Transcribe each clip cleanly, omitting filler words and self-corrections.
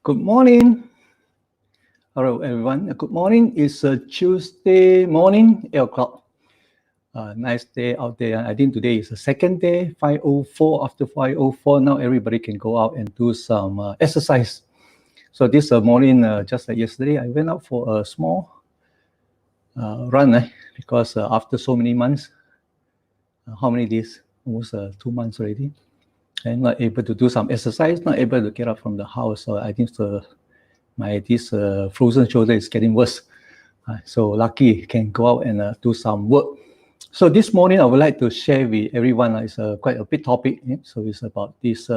Good morning. Hello, everyone. Good morning. It's a Tuesday morning, 8 o'clock. Nice day out there. I think today is the second day, 5:04. After 5:04, now everybody can go out and do some exercise. So this morning, just like yesterday, I went out for a small run because after so many months, how many days? Almost 2 months already. And not able to do some exercise, not able to get up from the house. So I think this frozen shoulder is getting worse. So lucky can go out and do some work. So this morning I would like to share with everyone. It's quite a big topic. So it's about this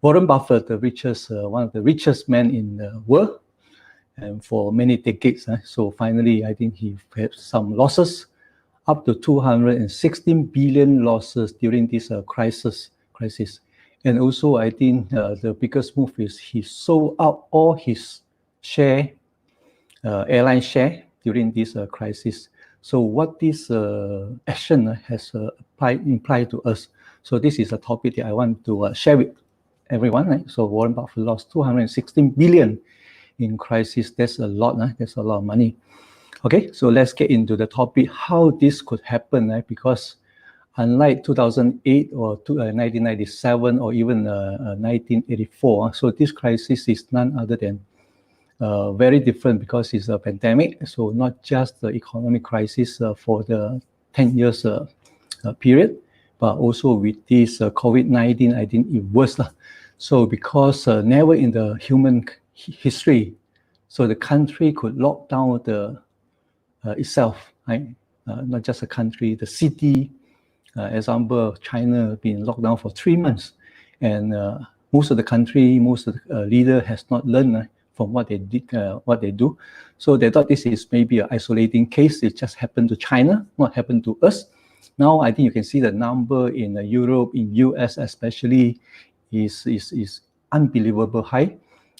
Warren Buffett, the richest, one of the richest men in the world, and for many decades. So finally, I think he had some losses, up to 216 billion losses during this crisis. And also, I think the biggest move is he sold out all his airline share during this crisis. So what this action has implied to us. So this is a topic that I want to share with everyone. Right? So Warren Buffett lost 216 billion in crisis. That's a lot. That's a lot of money. Okay, so let's get into the topic, how this could happen. Right? Because unlike 2008 or 1997 or even 1984, so this crisis is none other than very different because it's a pandemic. So not just the economic crisis for the 10 years period, but also with this COVID-19, I think it was. So because never in the human history, so the country could lock down itself, right? Not just a country, the city. Example, China being locked down for 3 months, and most of the country, most of the leader has not learned from what they did, what they do. So they thought this is maybe an isolating case. It just happened to China, not happened to us. Now I think you can see the number in Europe, in US especially, is unbelievable high.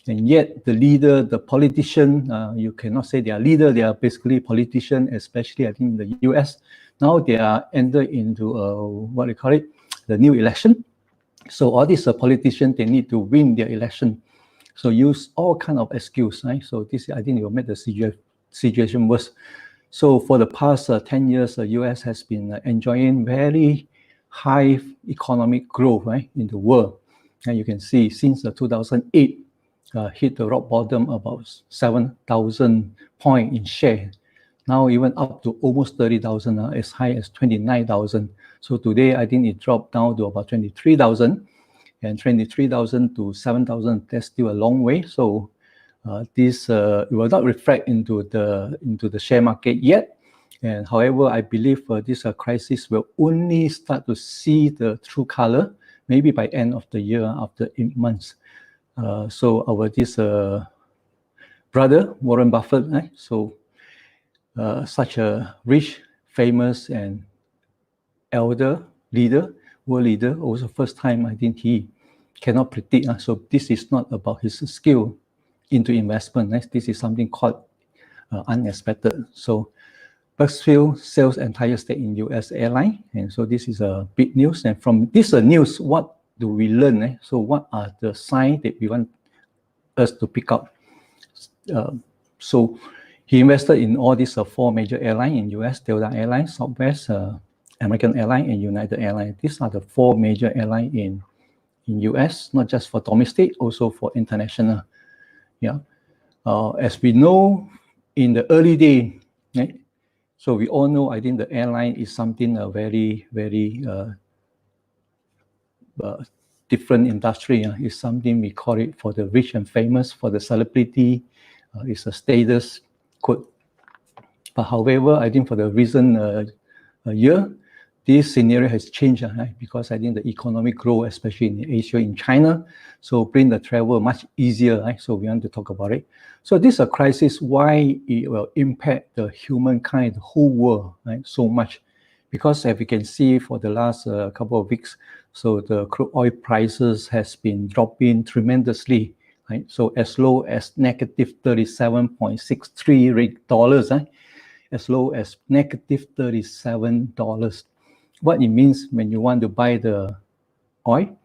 And yet the leader, the politician, you cannot say they are leader, they are basically politician, especially I think in the US. Now they are entered into what they call it, the new election. So all these politicians, they need to win their election. So use all kind of excuse, right? So this, I think, will make the situation worse. So for the past 10 years, the US has been enjoying very high economic growth, right, in the world. And you can see since 2008, hit the rock bottom about 7,000 points in share. Now even up to almost 30,000, as high as 29,000. So today, I think it dropped down to about 23,000. And 23,000 to 7,000, that's still a long way. So this will not reflect into the share market yet. And however, I believe this crisis will only start to see the true color maybe by end of the year, after 8 months. So our this brother Warren Buffett, right? So such a rich, famous, and elder leader, world leader, also first time I think he cannot predict. So this is not about his skill into investment. Right? This is something called unexpected. So Berkshire sells entire stake in US airline, and so this is a big news. And from this news, what do we learn? So what are the signs that we want us to pick up? So he invested in all these 4 major airlines in US: Delta Airlines, Southwest, American Airlines, and United Airlines. These are the 4 major airlines in US, not just for domestic, also for international. Yeah. As we know, in the early day, right? So we all know, I think the airline is something very, very different industry. It's something we call it for the rich and famous, for the celebrity. It's a status quote. But however, I think for the recent year, this scenario has changed, right? Because I think the economic growth, especially in Asia, in China, so bring the travel much easier, right? So we want to talk about it. So this is a crisis, why it will impact the humankind, the whole world, right? So much. Because as we can see for the last couple of weeks, so the crude oil prices has been dropping tremendously, right? So as low as negative $37.63 dollars, as low as negative $37. What it means when you want to buy the oil,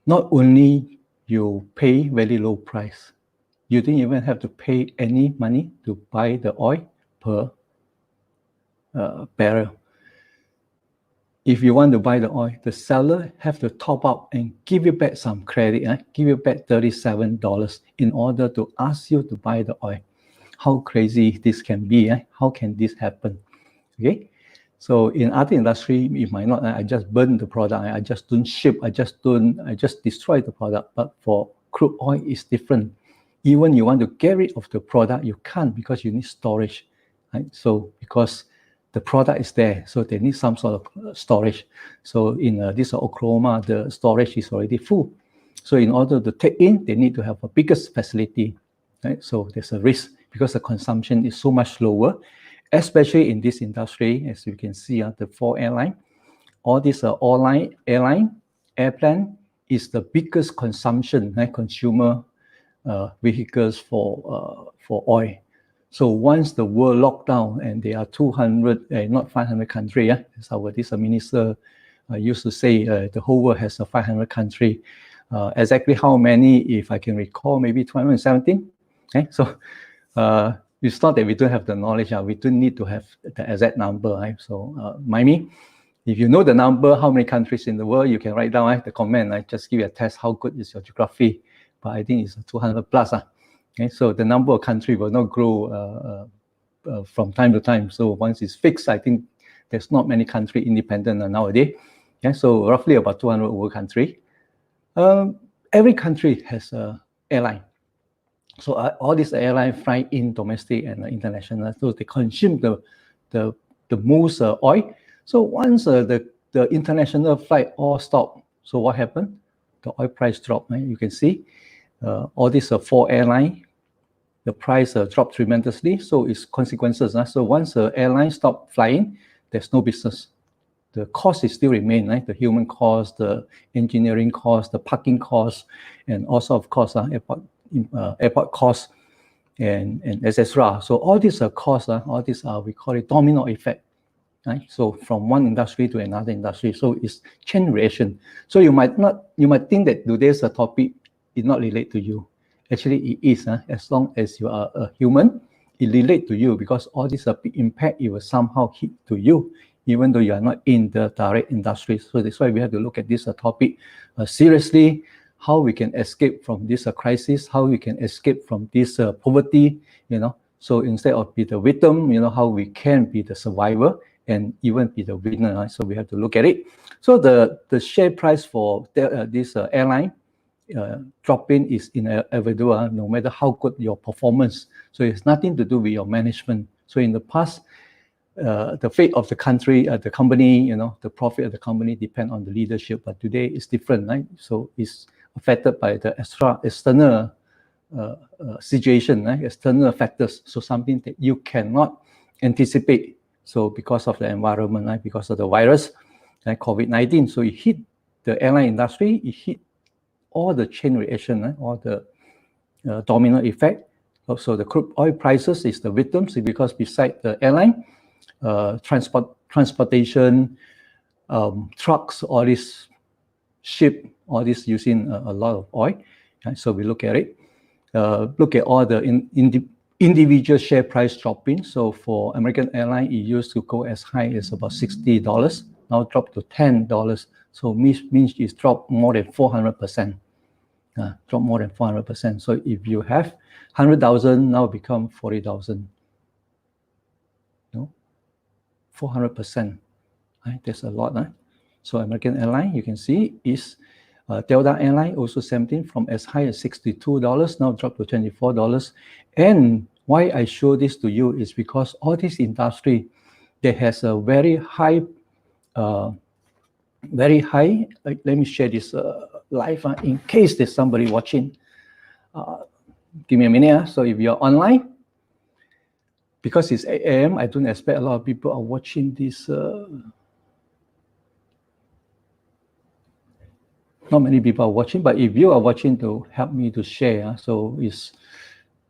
not only you pay very low price. You didn't even have to pay any money to buy the oil per barrel. If you want to buy the oil, the seller have to top up and give you back some credit, give you back $37 in order to ask you to buy the oil. How crazy this can be, How can this happen? Okay, so in other industry, it might not, I just burn the product, I just don't ship, I just destroy the product. But for crude oil, it's different. Even you want to get rid of the product, you can't, because you need storage, right? So because the product is there, so they need some sort of storage. So in this Oklahoma, the storage is already full. So in order to take in, they need to have a biggest facility, right? So there's a risk because the consumption is so much lower, especially in this industry. As you can see, the 4 airline, all these airplane is the biggest consumption, consumer vehicles for oil. So once the world locked down, and there are 200, not 500 countries, as our this minister used to say, the whole world has 500 countries. Exactly how many, if I can recall, maybe 217. Okay, so it's not that we don't have the knowledge. We don't need to have the exact number. Right? So, Mimi, if you know the number, how many countries in the world, you can write down the comment. Just give you a test. How good is your geography? But I think it's 200 plus. Okay, so the number of countries will not grow from time to time. So once it's fixed, I think there's not many countries independent nowadays. Okay, so roughly about 200 over countries. Every country has an airline. So all these airlines fly in domestic and international. So they consume the most oil. So once the international flight all stop, so what happened? The oil price dropped. Right? You can see all these 4 airlines, the price dropped tremendously. So it's consequences. So once the airline stop flying, there's no business. The cost is still remain, right? The human cost, the engineering cost, the parking cost, and also of course airport costs and etc. So all these costs, all these we call it domino effect, right? So from one industry to another industry. So it's chain reaction. So you might think that today's topic is not relate to you. Actually, it is. As long as you are a human, it relates to you, because all this big impact, it will somehow hit to you, even though you are not in the direct industry. So that's why we have to look at this topic seriously, how we can escape from this crisis, how we can escape from this poverty, So instead of be the victim, how we can be the survivor and even be the winner. Right? So we have to look at it. So the share price for this airline drop-in is inevitable, no matter how good your performance. So it's nothing to do with your management. So in the past, the fate of the country, the company, the profit of the company depend on the leadership. But today it's different, right? So it's affected by the external situation, right? External factors. So something that you cannot anticipate. So because of the environment, right? Because of the virus, like COVID-19, so it hit the airline industry. It hit all the chain reaction, right? All the domino effect. So the crude oil prices is the victims, because beside the airline, transportation, trucks, all this ship, all this using a lot of oil. Right? So we look at it. Look at all the individual share price dropping. So for American Airline, it used to go as high as about $60, now dropped to $10. So means it's dropped more than 400%. Drop more than 400%. So if you have 100,000, now become 40,000. 400%. Right? That's a lot. So American Airline, you can see, is Delta Airline also 17, from as high as $62, now dropped to $24. And why I show this to you is because all this industry, that has a very high, let me share this live in case there's somebody watching. Give me a minute. So if you're online, because it's 8 a.m., I don't expect a lot of people are watching this. Not many people are watching, but if you are watching, to help me to share. So it's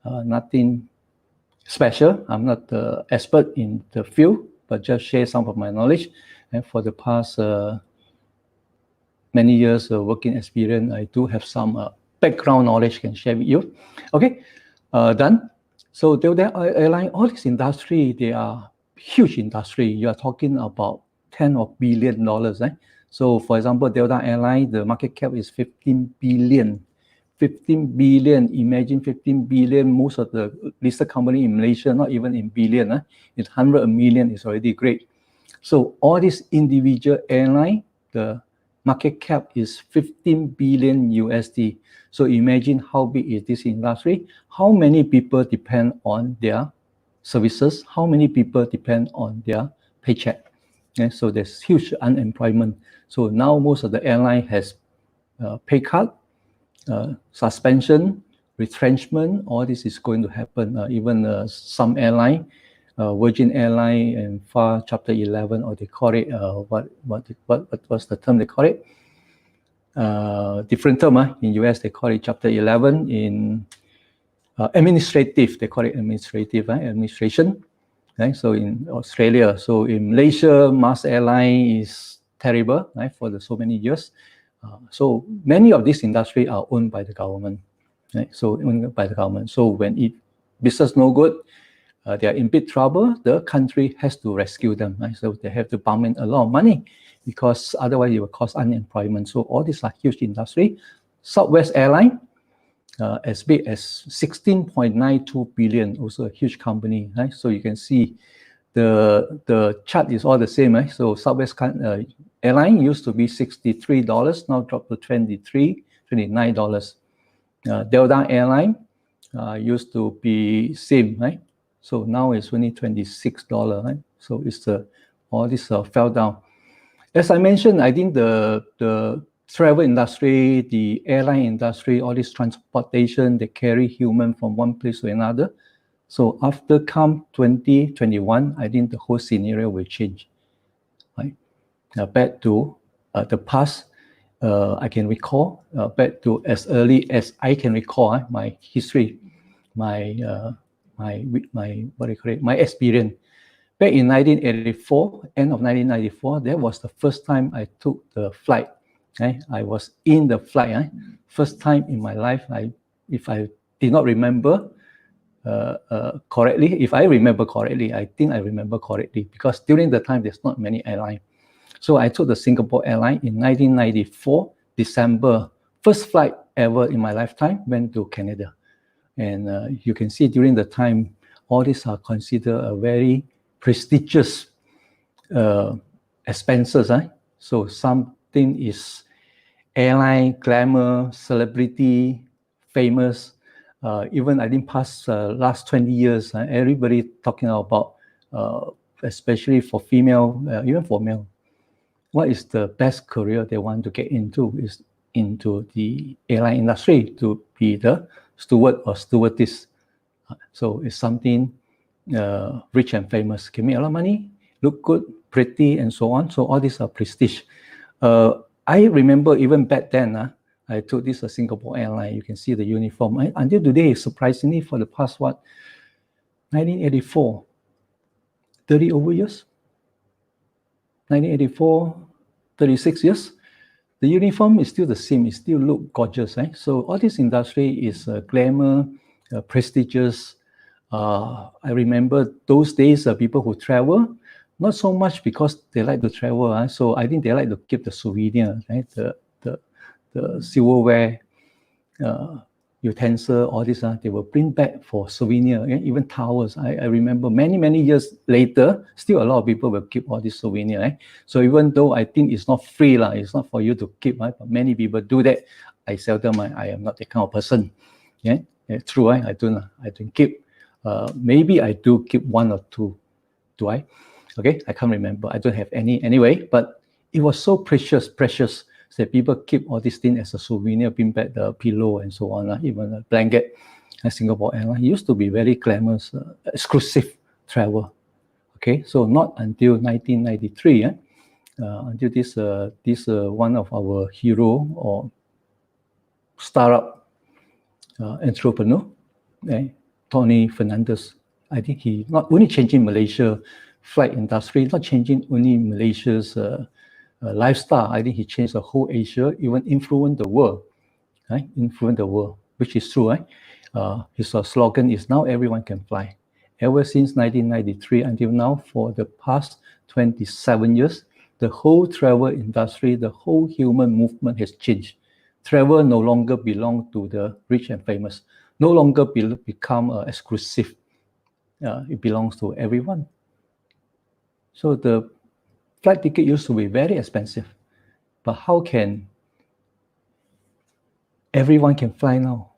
nothing special. I'm not the expert in the field, but just share some of my knowledge. And for the past many years of working experience, I do have some background knowledge can share with you. Okay, done. So Delta Airline, all this industry, they are huge industry. You are talking about $10 of billion. So for example, Delta Airline, the market cap is 15 billion. 15 billion, imagine 15 billion, most of the listed company in Malaysia, not even in billion, it's 100 million is already great. So all these individual airline, the market cap is 15 billion USD. So imagine how big is this industry, how many people depend on their services, how many people depend on their paycheck. Okay? So there's huge unemployment. So now most of the airline has pay cut, suspension, retrenchment, all this is going to happen. Even some airline, Virgin Airline and FAR Chapter 11, or they call it, what was the term they call it? Different term. In US, they call it Chapter 11. In administrative, they call it administrative, administration. Right? So in Australia, so in Malaysia, Mars Airline is terrible, right, for so many years. So many of these industries are owned by the government, right? So owned by the government. So when business no good, they are in big trouble, the country has to rescue them, right? So they have to pump in a lot of money because otherwise it will cause unemployment. So all these are huge industry. Southwest Airline, as big as 16.92 billion, also a huge company, right? So you can see the chart is all the same, right? So Southwest Airline used to be $63, now dropped to $29. Delta Airline used to be same, right? So now it's only $26, right? So it's all this fell down. As I mentioned, I think the travel industry, the airline industry, all this transportation, they carry human from one place to another. So after come 2021, I think the whole scenario will change, right? Back to the past, I can recall, back to as early as I can recall, my history, my what do you call it? My experience. Back in 1984, end of 1994, that was the first time I took the flight. Right? I was in the flight. First time in my life. If I did not remember correctly, if I remember correctly, I think I remember correctly because during the time there's not many airlines. So I took the Singapore Airline in 1994, December. First flight ever in my lifetime, went to Canada. And you can see during the time, all these are considered a very prestigious expenses. So something is airline, glamour, celebrity, famous. Even I think past last 20 years, everybody talking about, especially for female, even for male, what is the best career they want to get into is into the airline industry to be the steward or stewardess. So it's something rich and famous, can make a lot of money, look good, pretty, and so on. So all these are prestige. I remember even back then, I took this Singapore Airline. You can see the uniform. Until today, surprisingly, for the past, 1984, 30 over years? 1984, 36 years. The uniform is still the same. It still look gorgeous. So all this industry is glamour, prestigious. I remember those days, people who travel, not so much because they like to travel. So I think they like to keep the souvenir, right? The silverware, utensil, all this, they will bring back for souvenir, even towels. I remember many years later, still a lot of people will keep all this souvenir. So even though I think it's not free, it's not for you to keep, but many people do that. I seldom, I am not that kind of person. Yeah, true, I don't keep. Maybe I do keep one or two. Do I? Okay, I can't remember. I don't have any anyway, but it was so precious that people keep all these things as a souvenir, bring back the pillow and so on, even a blanket. Singapore Airlines used to be very glamorous, exclusive travel. Okay, so not until 1993, until this one of our hero or startup entrepreneur, Tony Fernandes. I think he not only changing Malaysia flight industry, not changing only Malaysia's lifestyle. I think he changed the whole Asia, even influenced the world. right? Influence the world, which is true, right? His slogan is now everyone can fly. Ever since 1993 until now, for the past 27 years, the whole travel industry, the whole human movement has changed. Travel no longer belongs to the rich and famous, no longer become exclusive. It belongs to everyone. So the flight ticket used to be very expensive, but how can everyone can fly now?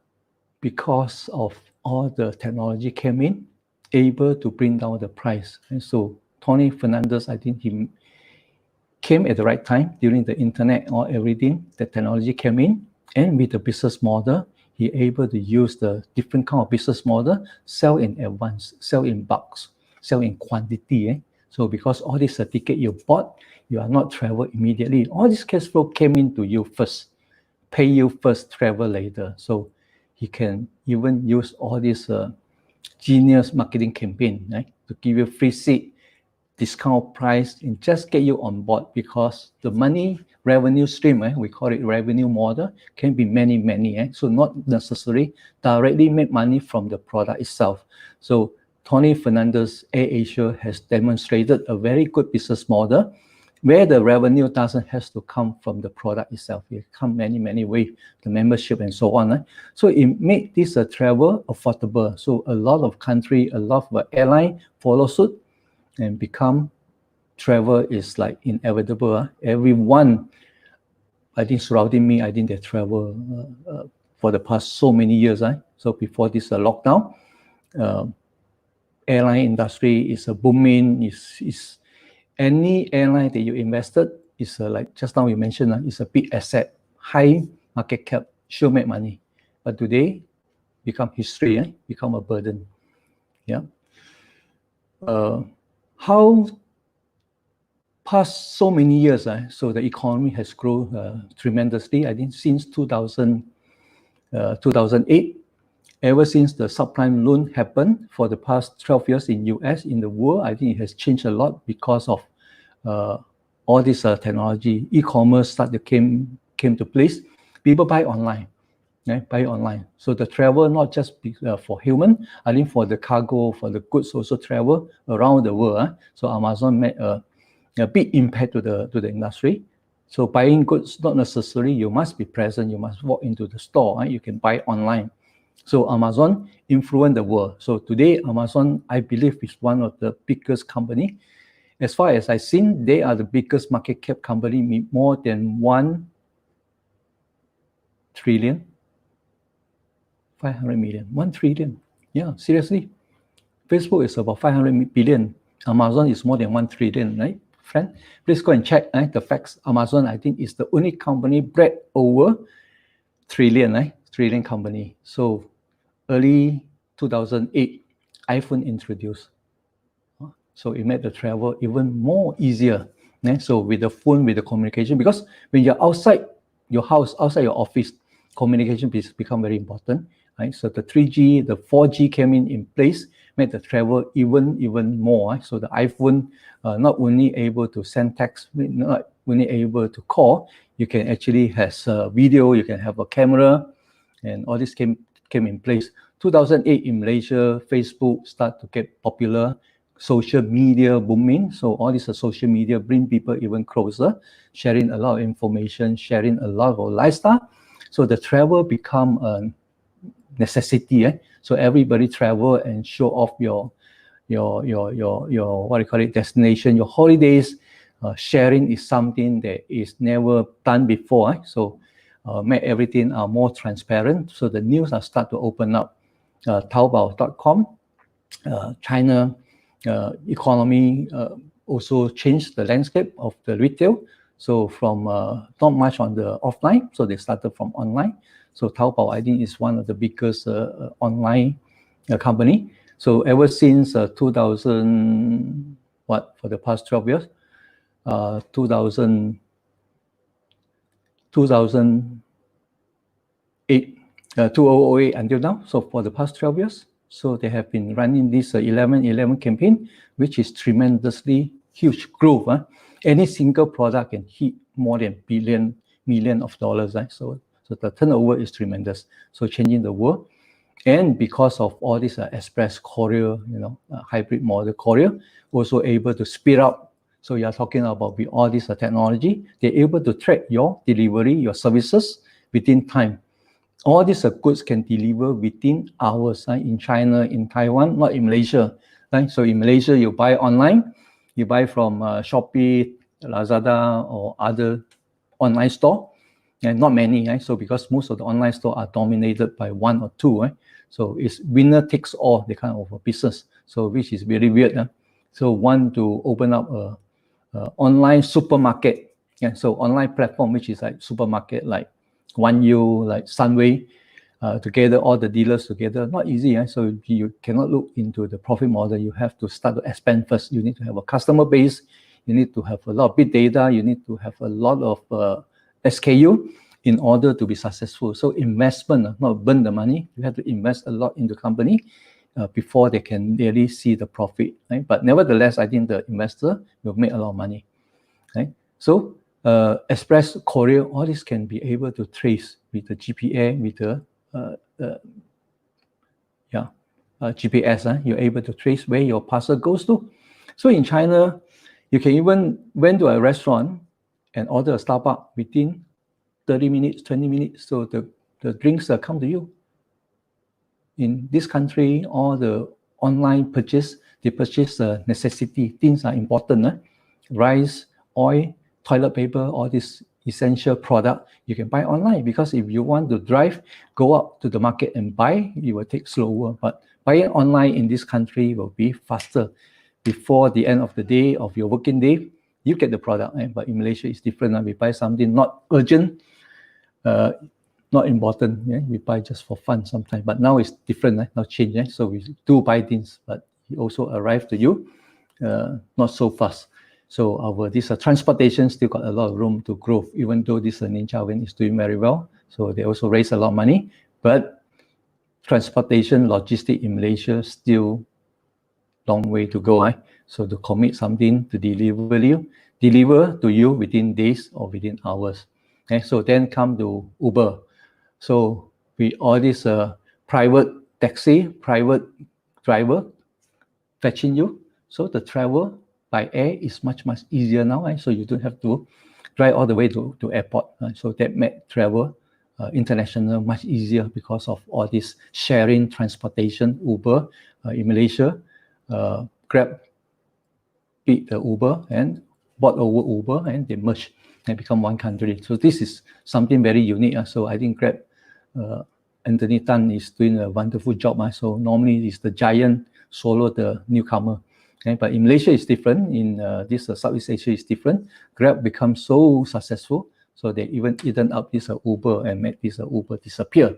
Because of all the technology came in, able to bring down the price. And so Tony Fernandes, I think he came at the right time during the internet or everything. The technology came in, and with the business model, he able to use the different kind of business model, sell in advance, sell in bulks, sell in quantity. So because all this ticket you bought, you are not travel immediately. All this cash flow came into you first, pay you first, travel later. So he can even use all this genius marketing campaign, right, to give you free seat, discount price, and just get you on board, because the money revenue stream, we call it revenue model, can be many. So not necessarily directly make money from the product itself. So Tony Fernandes AirAsia has demonstrated a very good business model where the revenue doesn't have to come from the product itself. It comes many ways, the membership and so on. So it made this travel affordable. So a lot of country, a lot of airline follow suit and become travel is like inevitable. Everyone, I think surrounding me, I think they travel for the past so many years. So before this lockdown, airline industry is booming. Is any airline that you invested is like just now you mentioned, is a big asset, high market cap, sure make money. But today, become history, become a burden. Yeah. How past so many years, so the economy has grown tremendously. I think since 2008, ever since the subprime loan happened for the past 12 years in US, in the world, I think it has changed a lot because of all this technology. E-commerce started came to place. People buy online. Buy online. So the travel not just for human, I think for the cargo, for the goods also travel around the world. So Amazon made a big impact to the industry. So buying goods, not necessarily you must be present, you must walk into the store. You can buy online. So Amazon influenced the world. So today, Amazon, I believe, is one of the biggest company. As far as I've seen, they are the biggest market cap company, more than 1 trillion. 500 million, 1 trillion. Yeah, seriously. Facebook is about 500 billion. Amazon is more than 1 trillion, right, friend? Please go and check the facts. Amazon, I think, is the only company bred over trillion company. So early 2008, iPhone introduced. So it made the travel even more easier. So with the phone, with the communication, because when you're outside your house, outside your office, communication become very important. Right? So the 3G, the 4G came in place, made the travel even more. So the iPhone not only able to send text, not only able to call, you can actually have video, you can have a camera, and all this came in place. 2008 in Malaysia, Facebook start to get popular, social media booming. So all this social media bring people even closer, sharing a lot of information, sharing a lot of lifestyle. So the travel become a necessity. So everybody travel and show off your what do you call it, destination, your holidays. Sharing is something that is never done before. So make everything more transparent. So the news are start to open up. Taobao.com, China economy also changed the landscape of the retail. So from not much on the offline, so they started from online. So Taobao, I think, is one of the biggest online company. So ever since 2000, for the past 12 years, 2008, 2008 until now. So for the past 12 years, so they have been running this 11/11 campaign, which is tremendously huge growth. Any single product can hit more than million of dollars. So So the turnover is tremendous. So changing the world. And because of all this express courier, hybrid model courier, also able to speed up. So you're talking about with all this technology, they're able to track your delivery, your services within time. All these goods can deliver within hours, in China, in Taiwan, not in Malaysia. Right? So in Malaysia, you buy online, you buy from Shopee, Lazada, or other online store, and not many. Right? So because most of the online store are dominated by one or two, right? So it's winner takes all, the kind of a business. So which is very weird. So want to open up a online supermarket. Yeah, so online platform, which is like supermarket, like One U, like Sunway, together, all the dealers together, not easy. So you cannot look into the profit model. You have to start to expand first. You need to have a customer base. You need to have a lot of big data. You need to have a lot of SKU in order to be successful. So investment, not burn the money. You have to invest a lot in the company before they can really see the profit. Right? But nevertheless, I think the investor will make a lot of money. Right? So express courier, all this can be able to trace with the GPA, with the GPS. You're able to trace where your parcel goes to. So in China, you can even went to a restaurant and order a Starbucks within 30 minutes, 20 minutes. So the drinks come to you. In this country, all the online purchase, they purchase necessity. Things are important. Rice, oil, toilet paper, all this essential product you can buy online, because if you want to drive, go up to the market and buy, it will take slower. But buying online in this country will be faster. Before the end of the day, of your working day, you get the product. But in Malaysia, it's different. We buy something not urgent, not important. We buy just for fun sometimes. But now it's different. Now change. So we do buy things, but it also arrive to you not so fast. So this transportation still got a lot of room to grow, even though this Ninja Van is doing very well. So they also raise a lot of money. But transportation, logistics in Malaysia still long way to go. So to commit something to deliver to you within days or within hours. So then come to Uber. So we all this private taxi, private driver fetching you. So the travel by air is much easier now. So you don't have to drive all the way to airport. So that made travel international much easier because of all this sharing transportation. Uber in Malaysia, Grab beat the Uber and bought over Uber, and they merged and become one country. So this is something very unique. So I think Grab, Anthony Tan is doing a wonderful job. So normally it's the giant swallow the newcomer. But in Malaysia, it's different. In this Southeast Asia, it's different. Grab becomes so successful, so they even eaten up this Uber and made this Uber disappear.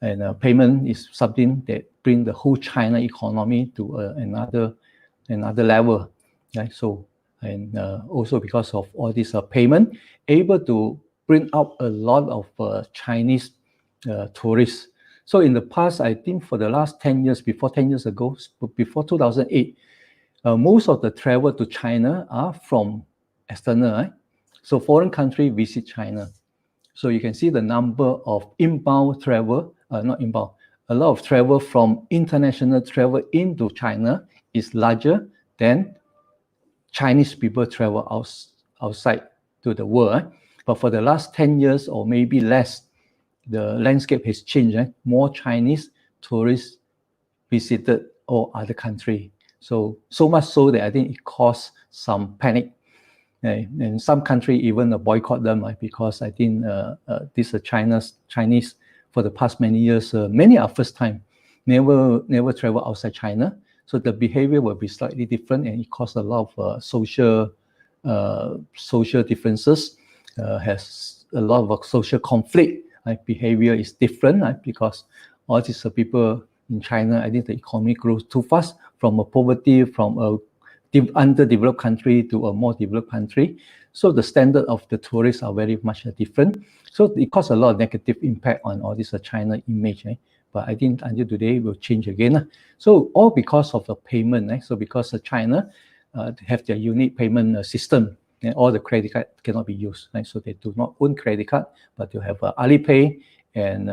And payment is something that bring the whole China economy to another level. So and also because of all this payment, able to bring out a lot of Chinese tourists. So in the past, I think for the last 10 years, before 10 years ago, before 2008, most of the travel to China are from external. So foreign country visit China. So you can see the number of inbound travel, not inbound, a lot of travel from international travel into China is larger than Chinese people travel outside to the world. But for the last 10 years or maybe less, the landscape has changed. More Chinese tourists visited all other countries. So much so that I think it caused some panic. And some countries even boycott them because I think this Chinese for the past many years, many are first time, never travel outside China. So the behavior will be slightly different, and it caused a lot of social differences, has a lot of social conflict. Behavior is different because all these people in China, I think the economy grows too fast from a poverty, from a underdeveloped country to a more developed country. So the standard of the tourists are very much different. So it caused a lot of negative impact on all this China image. But I think until today will change again. So all because of the payment. So because China have their unique payment system. and all the credit card cannot be used, right? So they do not own credit card, but you have Alipay and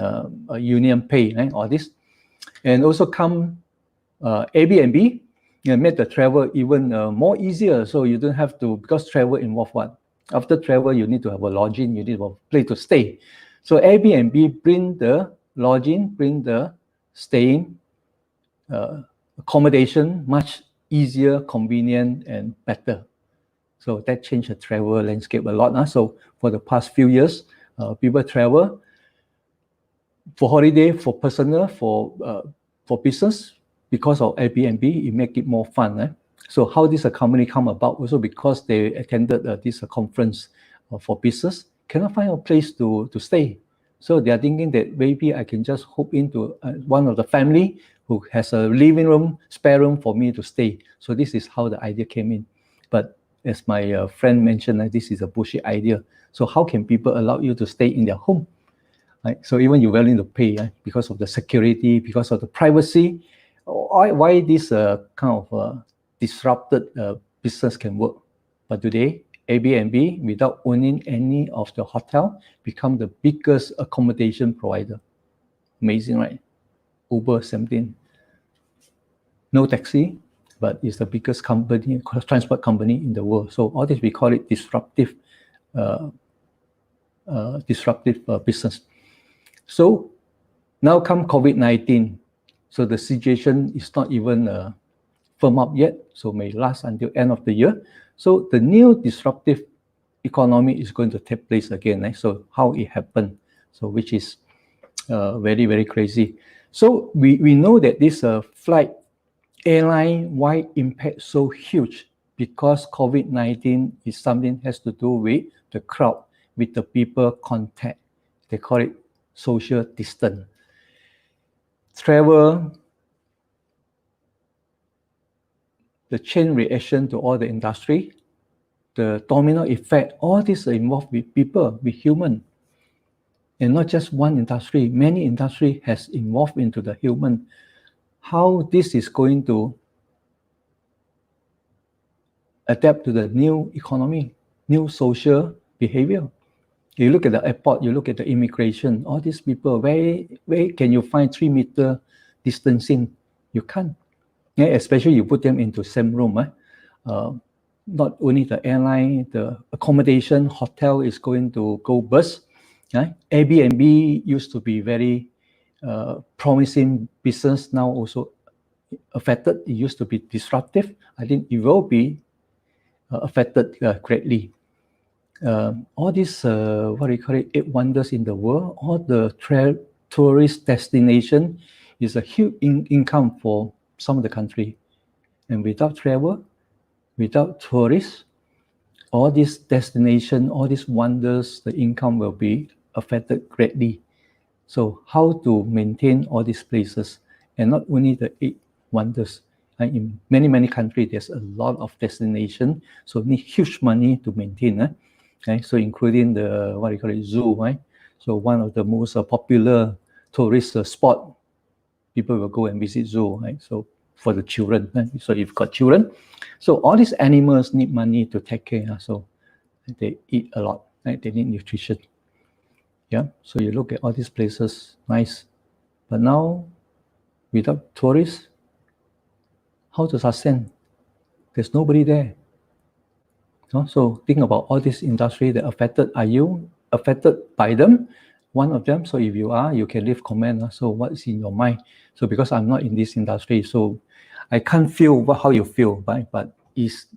Union Pay, right? All this. And also come Airbnb, made the travel even more easier. So you don't have to, because travel involve what? After travel, you need to have a lodging, you need a place to stay. So Airbnb bring the lodging, bring the staying, accommodation much easier, convenient, and better. So that changed the travel landscape a lot. So for the past few years, people travel for holiday, for personal, for business. Because of Airbnb, it make it more fun. So how this company come about? Also because they attended this conference for business, cannot find a place to stay. So they are thinking that maybe I can just hook into one of the family who has a living room, spare room for me to stay. So this is how the idea came in. But as my friend mentioned, this is a bullshit idea. So how can people allow you to stay in their home? Right? So even you're willing to pay because of the security, because of the privacy, why this kind of disrupted business can work. But today, Airbnb, without owning any of the hotel, become the biggest accommodation provider. Amazing, right? Uber, same thing. No taxi, but it's the biggest company, transport company in the world. So all this, we call it disruptive business. So now come COVID-19. So the situation is not even firm up yet, so may last until end of the year. So the new disruptive economy is going to take place again. So how it happened, so which is very, very crazy. So we know that this flight airline, why impact so huge? Because COVID-19 is something has to do with the crowd, with the people contact. They call it social distance. Travel, the chain reaction to all the industry, the domino effect, all this are involved with people, with human. And not just one industry, many industry has involved into the human. How this is going to adapt to the new economy, new social behavior. You look at the airport, you look at the immigration, all these people, where can you find 3 meter distancing? You can't. Yeah, especially you put them into same room. Not only the airline, the accommodation, hotel is going to go bust. Airbnb used to be very promising business, now also affected. It used to be disruptive. I think it will be affected greatly. All these, what do you call it, 8 wonders in the world, all the tourist destination is a huge income for some of the country. And without travel, without tourists, all these destination, all these wonders, the income will be affected greatly. So how to maintain all these places, and not only the 8 wonders. In many, many countries, there's a lot of destination, so need huge money to maintain. So including the, what do you call it, zoo, right? So one of the most popular tourist spot, people will go and visit zoo, right? So for the children, right? So if you've got children, so all these animals need money to take care. So they eat a lot, right? They need nutrition. Yeah. So you look at all these places, nice, but now without tourists, how to sustain? There's nobody there. So think about all this industry that affected. Are you affected by them? One of them. So if you are, you can leave comment. So what's in your mind? So because I'm not in this industry, so I can't feel how you feel, right? But it's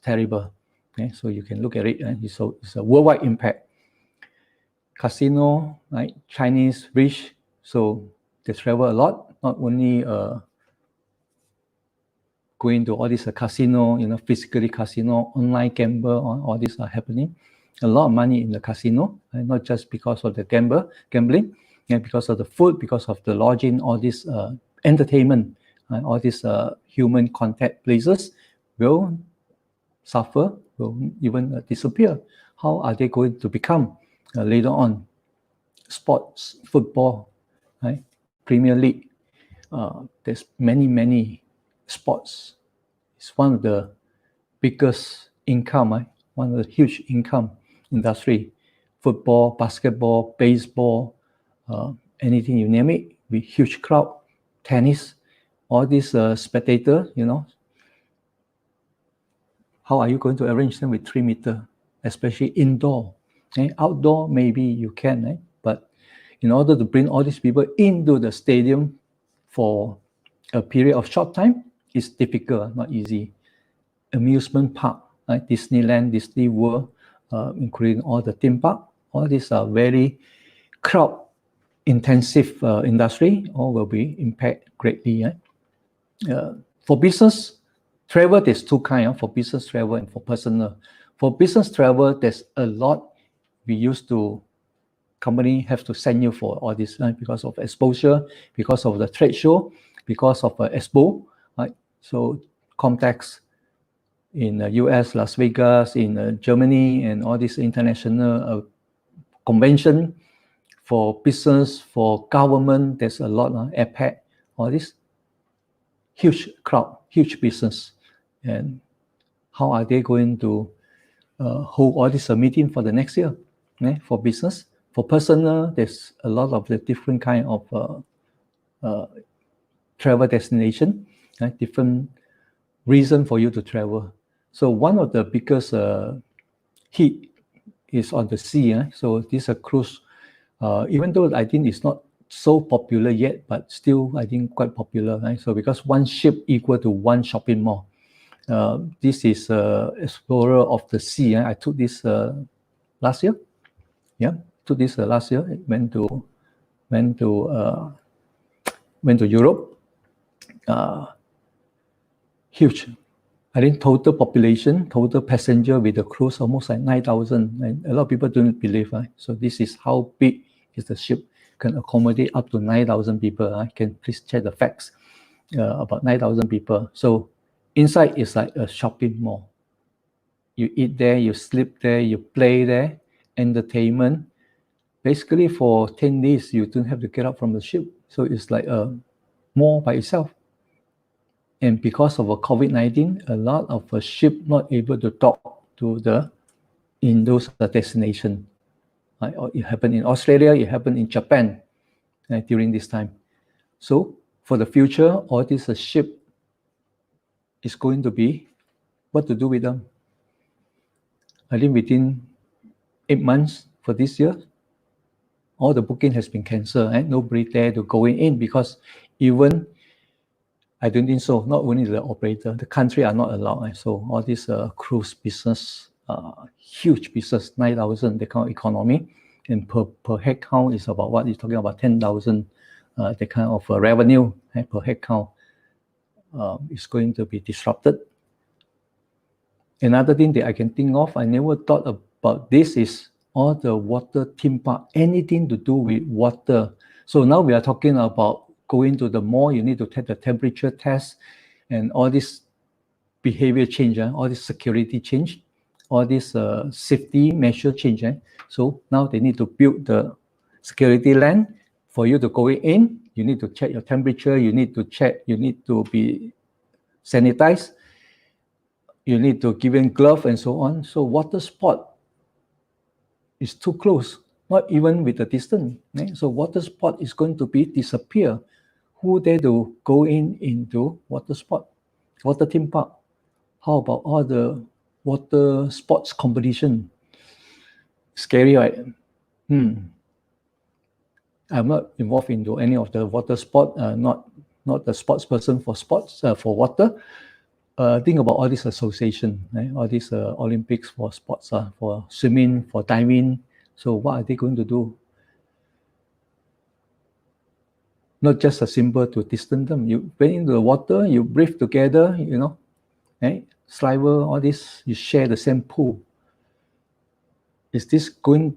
terrible. Okay? So you can look at it. It's a worldwide impact. Casino, right? Chinese rich, so they travel a lot. Not only going to all these casino, physically casino, online gamble, all these are happening. A lot of money in the casino, and not just because of the gambling, and because of the food, because of the lodging, all this entertainment, all these human contact places will suffer, will even disappear. How are they going to become later on? Sports, football, right? Premier League. There's many sports. It's one of the biggest income one of the huge income industry. Football, basketball, baseball, anything you name it, with huge crowd, tennis, all these spectators, how are you going to arrange them with 3 meters, especially indoor? Outdoor, maybe you can, but in order to bring all these people into the stadium for a period of short time, it's difficult, not easy. Amusement park, Disneyland, Disney World, including all the theme park, all these are very crowd-intensive industry, all will be impacted greatly. For business travel, there's two kinds, for business travel and for personal. For business travel, there's a lot we used to, company have to send you for all this because of exposure, because of the trade show, because of expo, right? So contacts in the US, Las Vegas, in Germany, and all this international convention for business, for government, there's a lot, APEC, all this huge crowd, huge business. And how are they going to hold all this meeting for the next year? For business, for personal, there's a lot of the different kind of travel destination, different reason for you to travel. So one of the biggest hit is on the sea. So this cruise, even though I think it's not so popular yet, but still I think quite popular. So because one ship equal to one shopping mall. This is Explorer of the Sea. I took this last year. Took this last year. Went to Europe. Huge. I think total population, total passenger with the cruise almost like 9,000. And a lot of people don't believe. So this is how big is the ship. Can accommodate up to 9,000 people. I can please check the facts about 9,000 people. So inside is like a shopping mall. You eat there, you sleep there, you play there, entertainment. Basically for 10 days, you don't have to get up from the ship. So it's like a mall by itself. And because of COVID-19, a lot of a ship not able to dock to in those destinations. It happened in Australia, it happened in Japan during this time. So for the future, all this ship is going to be what to do with them. I think within 8 months for this year, all the booking has been cancelled. Nobody dare to go in because even, I don't think so, not only the operator, the country are not allowed. So all this cruise business, huge business, 9,000, the kind of economy, and per head count is about what you're talking about, 10,000, the kind of revenue per head count is going to be disrupted. Another thing that I can think of, I never thought about this, is all the water theme park, anything to do with water. So now we are talking about going to the mall, you need to take the temperature test and all this behavior change, all this security change, all this safety measure change. So now they need to build the security land for you to go in. You need to check your temperature, you need to check, you need to be sanitized, you need to give in glove and so on. So water sport is too close, not even with the distance. So water sport is going to be disappear. Who dare to go into water sport, water theme park? How about all the water sports competition? Scary, right? I'm not involved into any of the water sport, not the sports person for sports, for water. Think about all this association, all these Olympics for sports, for swimming, for diving. So what are they going to do? Not just a simple to distance them. You went into the water, you breathe together, saliva, all this, you share the same pool. Is this going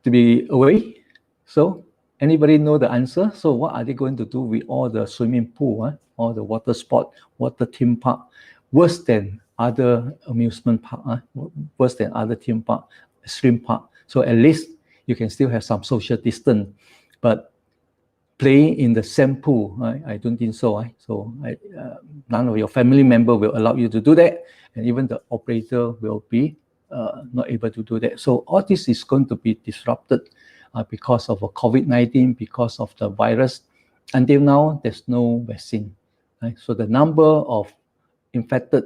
to be away? So anybody know the answer? So what are they going to do with all the swimming pool, all the water sport, water theme park, worse than other amusement park, worse than other theme park, extreme park. So at least you can still have some social distance. But play in the same pool. I don't think so. So none of your family member will allow you to do that, and even the operator will be not able to do that. So all this is going to be disrupted because of COVID-19, because of the virus. Until now, there's no vaccine. Right? So the number of infected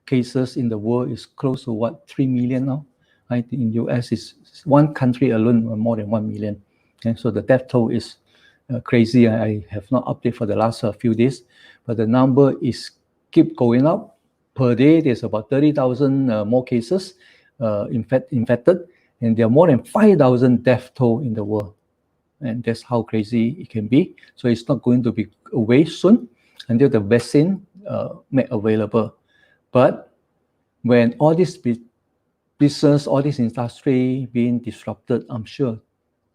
cases in the world is close to 3 million now. Right? In US, is one country alone more than 1 million. And so the death toll is crazy. I have not updated for the last few days, but the number is keep going up. Per day, there's about 30,000 more cases infected, and there are more than 5,000 death toll in the world. And that's how crazy it can be. So it's not going to be away soon until the vaccine made available. But when all this business, all this industry being disrupted, I'm sure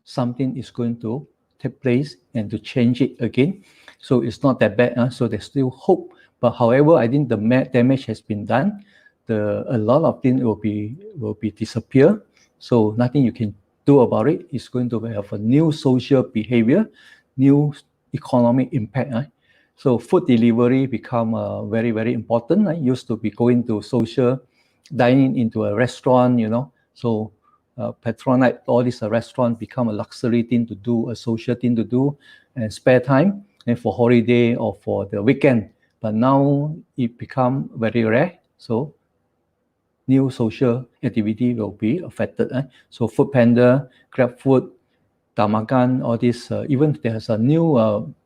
something is going to take place and to change it again. So it's not that bad. So there's still hope. But however, I think the damage has been done. A lot of things will be disappear. So nothing you can do about it. It's going to have a new social behavior, new economic impact. So food delivery become very, very important. I used to be going to social dining into a restaurant, So patronite all these restaurants become a luxury thing to do, a social thing to do, and spare time, and for holiday or for the weekend. But now it become very rare. So new social activity will be affected. So Food Panda, Grab Food, Tamagan, all this, even there's a new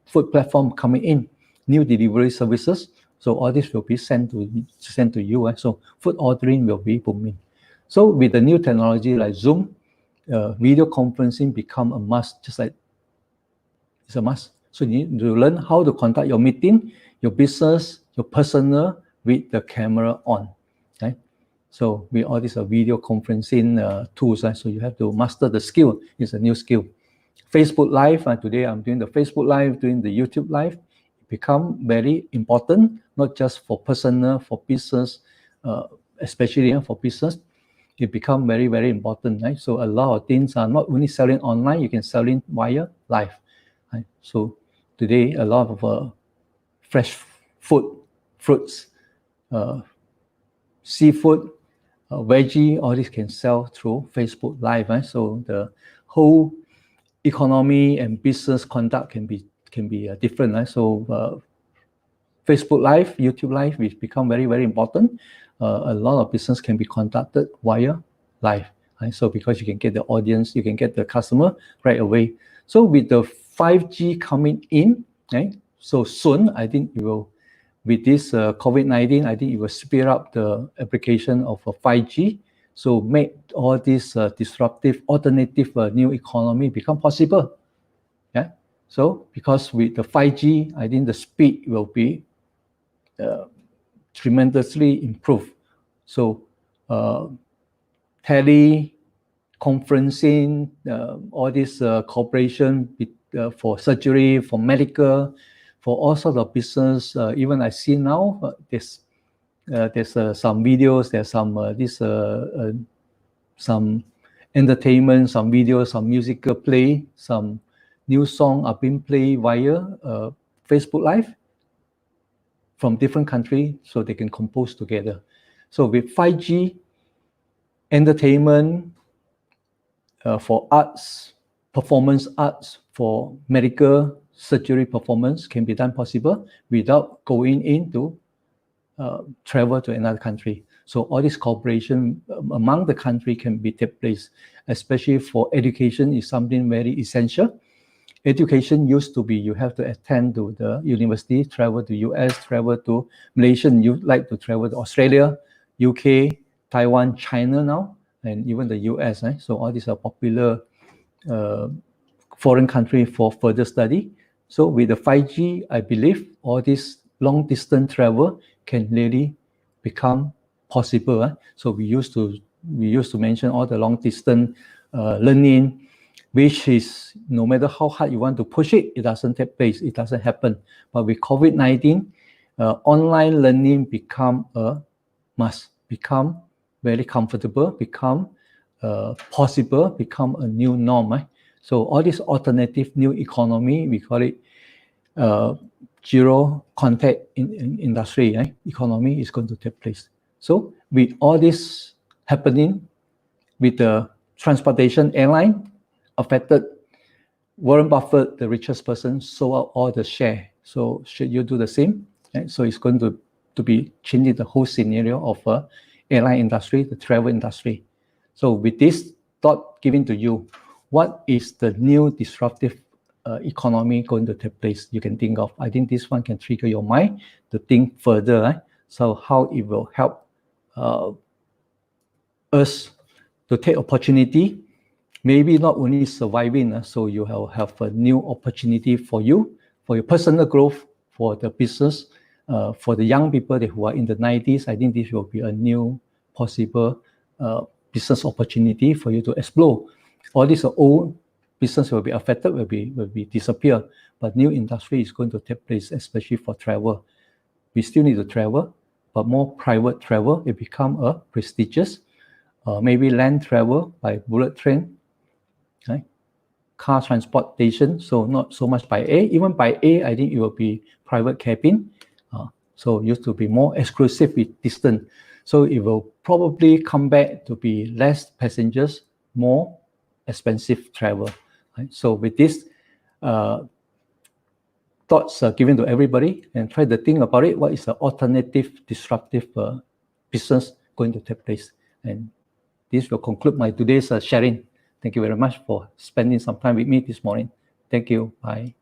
food platform coming in, new delivery services. So all this will be sent to you. So food ordering will be booming. So with the new technology like Zoom, video conferencing become a must, just like it's a must. So you need to learn how to conduct your meeting, your business, your personal with the camera on. Right? So with all these video conferencing tools, so you have to master the skill. It's a new skill. Facebook Live, today I'm doing the Facebook Live, doing the YouTube Live. It become very important, not just for personal, for business, especially for business. It become very, very important. Right? So a lot of things are not only selling online, you can sell it via live. Right? So today, a lot of fresh food, fruits, seafood, veggie, all this can sell through Facebook Live. Right? So the whole economy and business conduct can be different. Right? So Facebook Live, YouTube Live, which become very, very important. A lot of business can be conducted via live. Right? So because you can get the audience, you can get the customer right away. So with the 5G coming in, right? So soon, I think it will, with this COVID-19, I think it will speed up the application of 5G. So make all this disruptive, alternative new economy become possible. Yeah. So because with the 5G, I think the speed will be tremendously improved. So teleconferencing, all this cooperation for surgery, for medical, for all sorts of business. Even I see now there's some videos, there's some entertainment, some videos, some musical play, some new song are being played via Facebook Live from different countries, so they can compose together. So with 5G, entertainment for arts, performance arts, for medical surgery performance can be done possible without going into travel to another country. So all this cooperation among the country can take place, especially for education is something very essential. Education used to be you have to attend to the university, travel to US, travel to Malaysian, you like to travel to Australia, UK, Taiwan, China now, and even the US. Right? So all these are popular foreign country for further study. So with the 5G, I believe all this long distance travel can really become possible. Right? So we used to mention all the long distance learning, which is no matter how hard you want to push it, it doesn't take place, it doesn't happen. But with COVID-19, online learning become a must, become very comfortable, become possible, become a new norm. Right? So all this alternative new economy, we call it zero contact in industry, economy is going to take place. So with all this happening, with the transportation airline affected, Warren Buffett, the richest person, sold out all the share. So should you do the same? Right? So it's going to be changing the whole scenario of airline industry, the travel industry. So with this thought given to you, what is the new disruptive economy going to take place you can think of? I think this one can trigger your mind to think further. So how it will help us to take opportunity, maybe not only surviving, so you have a new opportunity for you, for your personal growth, for the business, for the young people who are in the 90s. I think this will be a new possible business opportunity for you to explore. All these old business will be affected, will be disappear, but new industry is going to take place, especially for travel. We still need to travel, but more private travel. It become a prestigious, maybe land travel by bullet train, right? Car transportation, so not so much by air. Even by air, I think it will be private cabin. So it used to be more exclusive with distance. So it will probably come back to be less passengers, more expensive travel. Right? So with this thoughts given to everybody, and try to think about it. What is the alternative disruptive business going to take place? And this will conclude my today's sharing. Thank you very much for spending some time with me this morning. Thank you. Bye.